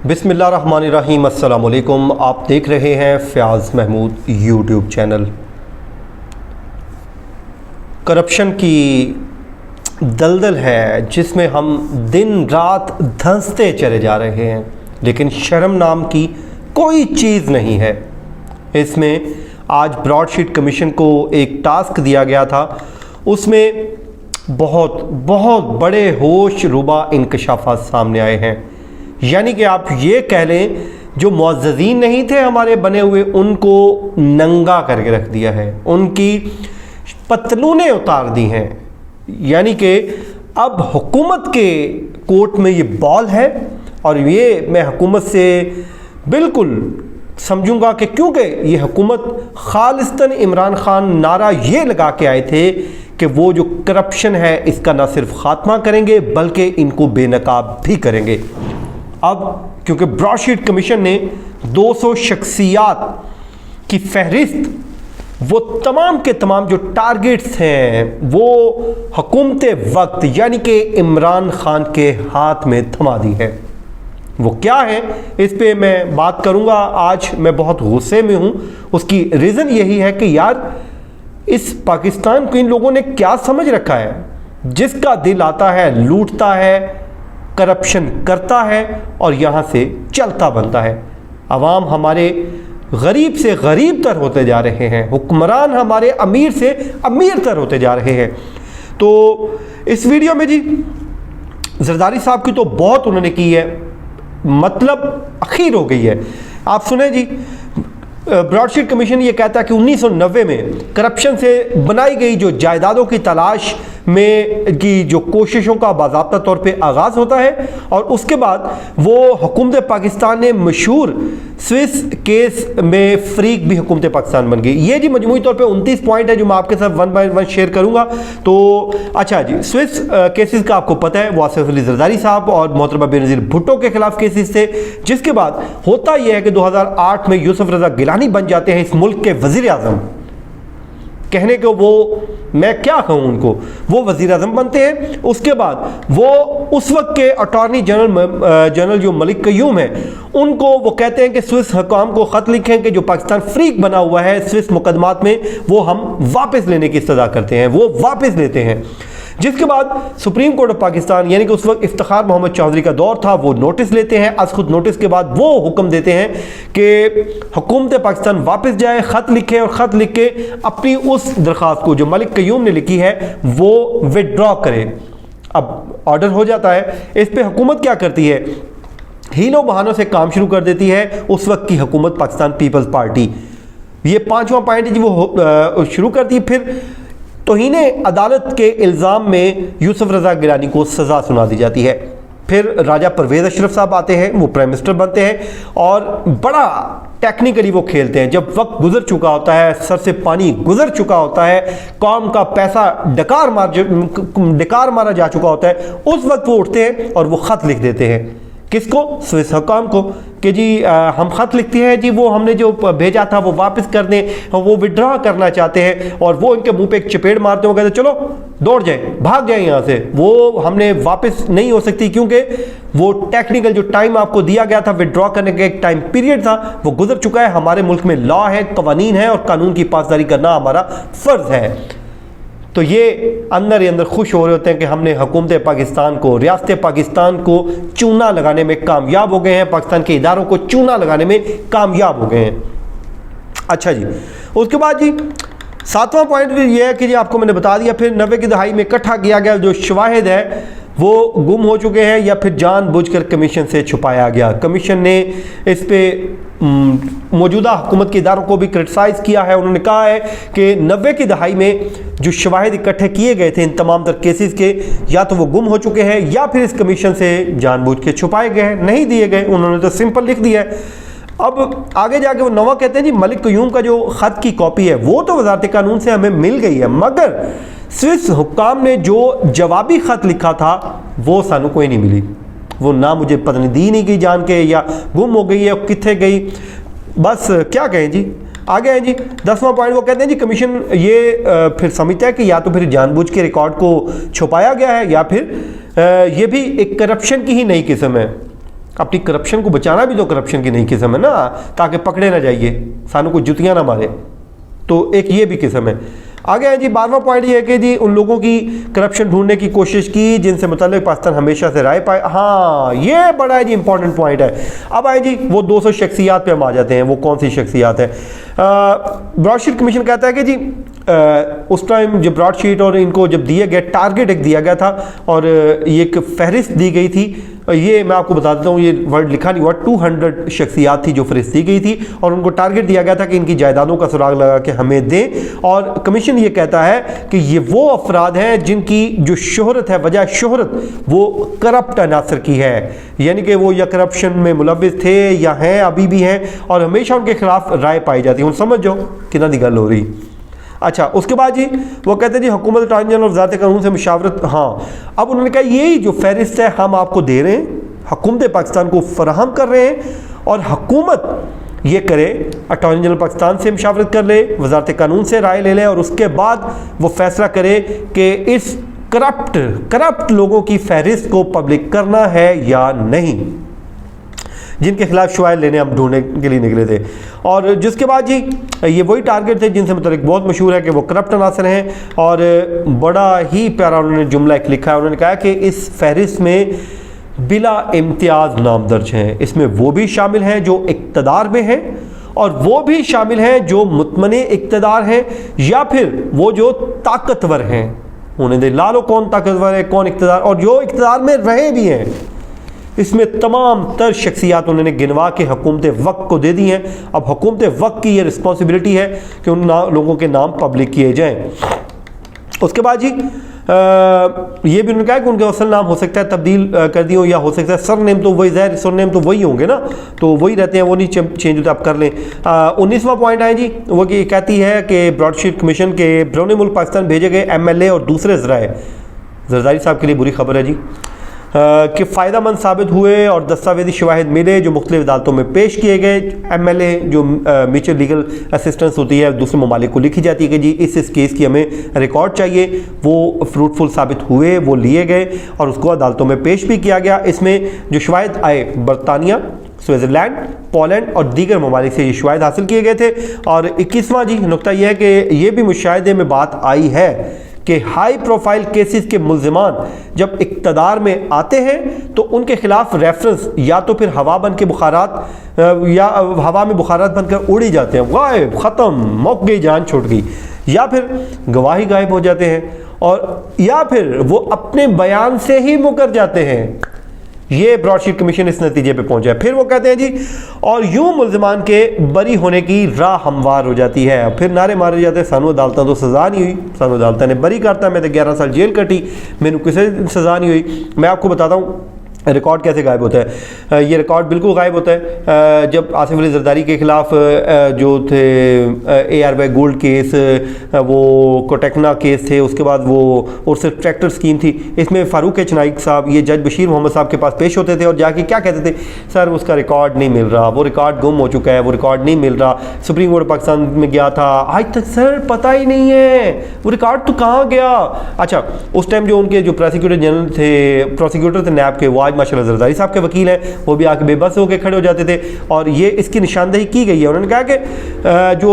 बिस्मिल्लाहिर्रहमानिर्रहीम। अस्सलाम वालेकुम। आप देख रहे हैं Fayaz Mahmood YouTube channel. Corruption की दलदल है जिसमें हम दिन रात धंसते चले जा रहे हैं, लेकिन शर्म नाम की कोई चीज़ नहीं है। इसमें आज ब्रॉडशीट कमीशन को एक टास्क दिया गया था, उसमें बहुत बहुत बड़े होश रुबा इंकशाफात सामने आए हैं। यानी कि आप ये कह लें, जो मुअज़्ज़ज़ीन नहीं थे हमारे बने हुए, उनको नंगा करके रख दिया है, उनकी पतलूनें उतार दी हैं। यानी कि अब हुकूमत के कोर्ट में ये बॉल है, और ये मैं हुकूमत से बिल्कुल समझूंगा कि क्योंकि ये हुकूमत खालिस्तन इमरान खान नारा ये लगा के आए थे कि वो जो करप्शन है इसका ना सिर्फ खात्मा करेंगे बल्कि इनको बेनकाब भी करेंगे। अब क्योंकि ब्रॉडशीट कमीशन ने 200 शख्सियात की फहरिस्त, वो तमाम के तमाम जो टारगेट्स हैं वो हुकूमत वक्त यानी कि इमरान खान के हाथ में थमा दी है। वो क्या है इस पे मैं बात करूंगा। आज मैं बहुत गुस्से में हूं। उसकी रीज़न यही है कि यार इस पाकिस्तान को इन लोगों ने क्या समझ रखा है, जिसका दिल आता है लूटता है, करप्शन करता है और यहाँ से चलता बनता है। अवाम हमारे गरीब से गरीब तर होते जा रहे हैं, हुक्मरान हमारे अमीर से अमीर तर होते जा रहे हैं। तो इस वीडियो में जी जरदारी साहब की तो बहुत उन्होंने की है, मतलब अखीर हो गई है। आप सुने जी, ब्रॉडशीट कमीशन ये कहता है कि 1990 में करप्शन से बनाई गई जो जायदादों की तलाश में की जो कोशिशों का बाज़ाब्ता तौर पे आगाज़ होता है, और उसके बाद वो हुकूमत पाकिस्तान ने मशहूर स्विस केस में फ़रीक भी हुकूमत पाकिस्तान बन गई। ये जी मजमूई तौर पे 29 पॉइंट है जो मैं आपके साथ वन बाय वन शेयर करूँगा। तो अच्छा जी, स्विस केसेस का आपको पता है, वो आसिफ अली जरदारी साहब और मोहतरमा बेनज़ीर भुट्टो के खिलाफ केसेस थे। जिसके बाद होता यह है कि 2008 में यूसुफ रज़ा गिलानी बन जाते हैं इस मुल्क के वज़ीर आज़म। कहने को वो मैं क्या कहूँ उनको, वो वज़ीर आज़म बनते हैं। उसके बाद वो उस वक्त के अटॉर्नी जनरल जो मलिक क़य्यूम है, उनको वो कहते हैं कि स्विस हुकाम को ख़त लिखें कि जो पाकिस्तान फ्रीक बना हुआ है स्विस मुकदमात में, वो हम वापस लेने की इस्तदा करते हैं। वो वापस लेते हैं। जिसके बाद सुप्रीम कोर्ट ऑफ पाकिस्तान यानी कि उस वक्त इफ्तिखार मोहम्मद चौधरी का दौर था, वो नोटिस लेते हैं। आज खुद नोटिस के बाद वो हुक्म देते हैं कि हुकूमत पाकिस्तान वापस जाए, ख़त लिखे और ख़त लिख के अपनी उस दरख्वास्त को जो मलिक क़य्यूम ने लिखी है वो विदड्रॉ करे। अब ऑर्डर हो जाता है। इस पर हुकूमत क्या करती है, हीलों बहानों से काम शुरू कर देती है उस वक्त की हुकूमत पाकिस्तान पीपल्स पार्टी। ये 5वां पॉइंट है जी, वो शुरू करती है। फिर तौहीन अदालत के इल्ज़ाम में यूसुफ रज़ा गिलानी को सज़ा सुना दी जाती है। फिर राजा परवेज़ अशरफ साहब आते हैं, वो प्राइम मिनिस्टर बनते हैं और बड़ा टेक्निकली वो खेलते हैं। जब वक्त गुजर चुका होता है, सर से पानी गुजर चुका होता है, कौम का पैसा डकार मारा जा चुका होता है, उस वक्त वो उठते हैं और वो ख़त लिख देते हैं। किसको? स्विस हुकाम को, कि जी हम ख़त लिखते हैं जी, वो हमने जो भेजा था वो वापस कर दें, वो विड्रॉ करना चाहते हैं। और वो इनके मुंह पे एक चपेट मारते हो, कहते चलो दौड़ जाए, भाग जाए यहाँ से। वो हमने वापस नहीं हो सकती क्योंकि वो टेक्निकल जो टाइम आपको दिया गया था विड्रॉ करने का, एक टाइम पीरियड था, वो गुजर चुका है। हमारे मुल्क में लॉ है, कवानीन है और कानून की पासदारी करना हमारा फ़र्ज़ है। तो ये अंदर ही अंदर खुश हो रहे होते हैं कि हमने हुकूमत पाकिस्तान को, रियासत पाकिस्तान को चूना लगाने में कामयाब हो गए हैं, पाकिस्तान के इदारों को चूना लगाने में कामयाब हो गए हैं। अच्छा जी, उसके बाद जी 7वां पॉइंट भी ये है कि जी आपको मैंने बता दिया, फिर 90 की दहाई में इकट्ठा किया गया जो शवाहिद है वो गुम हो चुके हैं या फिर जानबूझकर कमीशन से छुपाया गया। कमीशन ने इस पे मौजूदा हुकूमत के इदारों को भी क्रिटिसाइज़ किया है। उन्होंने कहा है कि 90 की दहाई में जो शवाहिद इकट्ठे किए गए थे इन तमाम तर केसेस के, या तो वो गुम हो चुके हैं या फिर इस कमीशन से जानबूझ के छुपाए गए हैं, नहीं दिए गए। उन्होंने तो सिंपल लिख दिया है। अब आगे जाके वो नवा कहते हैं जी मलिक क़य्यूम का जो ख़त की कॉपी है वो तो वज़ारत कानून से हमें मिल गई है, मगर स्विस हुक्काम ने जो जवाबी ख़त लिखा था वो सानू कोई नहीं मिली। वो ना मुझे पता नहीं दी नहीं गई जान के, या गुम हो गई है, कितने गई, बस क्या कहें जी। आगे हैं जी 10वां पॉइंट, वो कहते हैं जी कमीशन ये फिर समझता है कि या तो फिर जानबूझ के रिकॉर्ड को छुपाया गया है या फिर ये भी एक करप्शन की ही नई किस्म है। अपनी करप्शन को बचाना भी तो करप्शन की नहीं किस्म है ना, ताकि पकड़े ना जाइए, सानू कोई जुतियां ना मारे। तो एक ये भी किस्म है। आगे है जी 12वां पॉइंट ये है कि जी उन लोगों की करप्शन ढूंढने की कोशिश की जिनसे मुतल्लिक पाकिस्तान हमेशा से राय पाए। हाँ, ये बड़ा है जी इंपॉर्टेंट पॉइंट है। अब आए जी वो 200 शख्सियात पे हम आ जाते हैं। वो कौन सी शख्सियात है? ब्रॉडशीट कमीशन कहता है कि जी उस टाइम जो ब्रॉडशीट और इनको जब दिया गया टारगेट एक दिया गया था और ये एक फहरिस्त दी गई थी। ये मैं आपको बता देता हूँ, ये वर्ड लिखा नहीं हुआ, 200 शख्सियात थी जो फहरिस्त दी गई थी और उनको टारगेट दिया गया था कि इनकी जायदादों का सुराग लगा के हमें दें। और कमीशन ये कहता है कि ये वो अफराद हैं जिनकी जो शोहरत है, वजह शोहरत वो करप्ट अनासर की है, यानी कि वो या करप्शन में मुलविस थे या हैं, अभी भी हैं, और हमेशा उनके खिलाफ राय पाई जाती है। उन समझ जाओ कितना दी गल हो रही। अच्छा, उसके बाद जी वो कहते हैं जी हुकूमत अटॉर्नी जनरल और वज़ारत कानून से मुशावरत। हाँ, अब उन्होंने कहा यही जो फहरिस्त है हम आपको दे रहे हैं, हुकूमत पाकिस्तान को फराहम कर रहे हैं और हुकूमत ये करे अटॉर्नी जनरल पाकिस्तान से मुशावरत कर ले, वज़ारत कानून से राय ले ले और उसके बाद वो फैसला करे कि इस करप्ट लोगों की फहरिस्त को पब्लिक करना है या नहीं, जिनके खिलाफ शवायद लेने हम ढूंढने के लिए निकले थे। और जिसके बाद जी ये वही टारगेट थे जिनसे मतलब बहुत मशहूर है कि वो करप्ट अनासर हैं। और बड़ा ही प्यारा उन्होंने जुमला एक लिखा है, उन्होंने कहा कि इस फहरिस्त में बिला इम्तियाज़ नाम दर्ज हैं। इसमें वो भी शामिल हैं जो इक़्तिदार में हैं और वो भी शामिल हैं जो मुतमने इक़्तिदार हैं या फिर वो जो ताकतवर हैं। उन्हें दे ला लो कौन ताकतवर है कौन इक़्तिदार, और जो इक़्तिदार में रहे भी हैं। इसमें तमाम तर शख्सियात उन्होंने गिनवा के हुकूमत वक्त को दे दी हैं। अब हुकूमत वक्त की ये रिस्पॉन्सिबिलिटी है कि उन लोगों के नाम पब्लिक किए जाएं। उसके बाद जी ये भी उन्होंने कहा कि उनके असल नाम हो सकता है तब्दील कर दिए हो या हो सकता है सरनेम तो वही ज़ाहिर सरनेम तो वही होंगे ना, तो वही रहते हैं, वो नहीं चेंज होते, आप कर लें। 19वां पॉइंट है जी वो कि कहती है कि ब्रॉडशीट कमीशन के बैरून मुल्क पाकिस्तान भेजे गए MLA और दूसरे ज़राए, जरदारी साहब के लिए बुरी खबर है जी, कि फ़ायदामंद साबित हुए और दस्तावेजी शवाहिद मिले जो मुख्तलिफ अदालतों में पेश किए गए। MLA जो म्यूचुअल लीगल असिस्टेंस होती है दूसरे ममालिक को लिखी जाती है कि जी इस केस की हमें रिकॉर्ड चाहिए, वो फ्रूटफुल साबित हुए, वो लिए गए और उसको अदालतों में पेश भी किया गया। इसमें जो शवाहिद आए बरतानिया, स्विट्ज़रलैंड, पोलैंड और दीगर ममालिक से ये शवाहिद हासिल किए गए थे। और 21वां जी नुकता यह है कि ये भी मुशाहिदे में बात आई है कि हाई प्रोफाइल केसेस के मुल्ज़िमान जब इक़्तिदार में आते हैं तो उनके खिलाफ रेफरेंस या तो फिर हवा बन के बुखारात या हवा में बुखारात बनकर उड़ी जाते हैं, गायब, ख़त्म, मौक गई, जान छूट गई, या फिर गवाही गायब हो जाते हैं, और या फिर वो अपने बयान से ही मुकर जाते हैं। ये ब्रॉडशीट कमीशन इस नतीजे पे पहुंचा है। फिर वो कहते हैं जी और यूं मुल्ज़िमान के बरी होने की राह हमवार हो जाती है। फिर नारे मारे जाते हैं सानू अदालतों तो सज़ा नहीं हुई, सानू अदालत ने बरी करता, मैं तो 11 साल जेल कटी, मैंने किसी सज़ा नहीं हुई। मैं आपको बताता हूँ रिकॉर्ड कैसे गायब होता है। ये रिकॉर्ड बिल्कुल गायब होता है जब आसिफ अली जरदारी के ख़िलाफ़ जो थे ARY गोल्ड केस, वो कोटेक्ना केस थे, उसके बाद वो और सिर्फ ट्रैक्टर स्कीम थी, इसमें फ़ारूक एच नाइक साहब ये जज बशीर मोहम्मद साहब के पास पेश होते थे और जाके क्या कहते थे, सर उसका रिकॉर्ड नहीं मिल रहा, वो रिकॉर्ड गुम हो चुका है, वो रिकॉर्ड नहीं मिल रहा, सुप्रीम कोर्ट पाकिस्तान में गया था, आज तक सर पता ही नहीं है वो रिकॉर्ड तो कहाँ गया। अच्छा, उस टाइम जो उनके जो प्रोसिक्यूटर जनरल थे, प्रोसिक्यूटर थे नैब के, वो माशाल्लाह जरदारी साहब के वकील हैं, वो भी आके बेबस होकर खड़े हो जाते थे और ये इसकी निशानदेही की गई है। उन्होंने कहा कि जो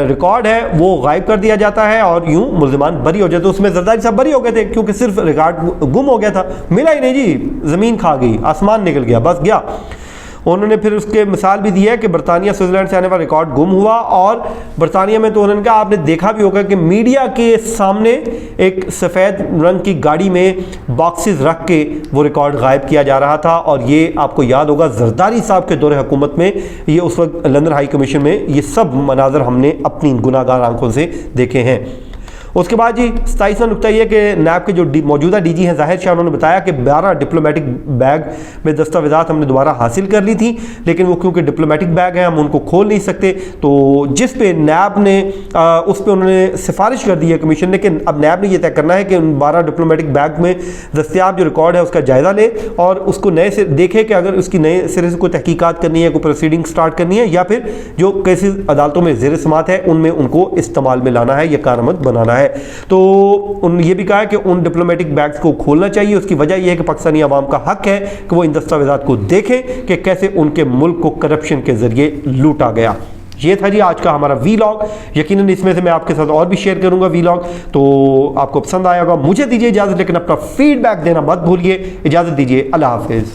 रिकॉर्ड है वो गायब कर दिया जाता है और यूं मुल्ज़िमान बरी हो जाते। उसमें जरदारी साहब बरी हो गए थे क्योंकि सिर्फ रिकॉर्ड गुम हो गया था, मिला ही नहीं जी, ज़मीन खा गई, आसमान निकल गया, बस गया। उन्होंने फिर उसके मिसाल भी दी है कि बरतानिया स्विट्ज़रलैंड से आने वाला रिकॉर्ड गुम हुआ और बरतानिया में तो उन्होंने कहा आपने देखा भी होगा कि मीडिया के सामने एक सफ़ेद रंग की गाड़ी में बॉक्सेस रख के वो रिकॉर्ड गायब किया जा रहा था। और ये आपको याद होगा जरदारी साहब के दौरे हुकूमत में ये उस वक्त लंदन हाई कमीशन में ये सब मनाजर हमने अपनी गुनाहगार आंखों से देखे हैं। उसके बाद जी 27वां नुकता ये कि नैब के जो मौजूदा DG हैं ज़ाहिर शाह, उन्होंने बताया कि 12 डिप्लोमेटिक बैग में दस्तावेज़ात हमने दोबारा हासिल कर ली थी, लेकिन वो क्योंकि डिप्लोमेटिक बैग हैं हम उनको खोल नहीं सकते, तो जिस पे नैब ने उस पर उन्होंने सिफारिश कर दी है कमीशन ने कि अब नैब ने यह तय करना है कि उन 12 डिप्लोमेटिक बैग में दस्तियाब जो रिकॉर्ड है उसका जायज़ा ले और उसको नए से देखे कि अगर उसकी नए सिरे से कोई तहकीकात करनी है, कोई प्रोसीडिंग स्टार्ट करनी है या फिर जो केसेस अदालतों में ज़ेर समात है उनमें उनको इस्तेमाल में लाना है या कारआमद बनाना है। है। तो ये भी कहा है कि उन डिप्लोमेटिक बैग्स को खोलना चाहिए। उसकी वजह यह है कि पाकिस्तानी आवाम का हक है कि वो इन दस्तावेजात को देखें कि कैसे उनके मुल्क को करप्शन के जरिए लूटा गया। ये था जी आज का हमारा वीलॉग। यकीनन इसमें से मैं आपके साथ और भी शेयर करूंगा वीलॉग, तो आपको पसंद आया होगा। मुझे दीजिए इजाजत, लेकिन अपना फीडबैक देना मत भूलिए। इजाजत दीजिए, अल्लाह हाफिज।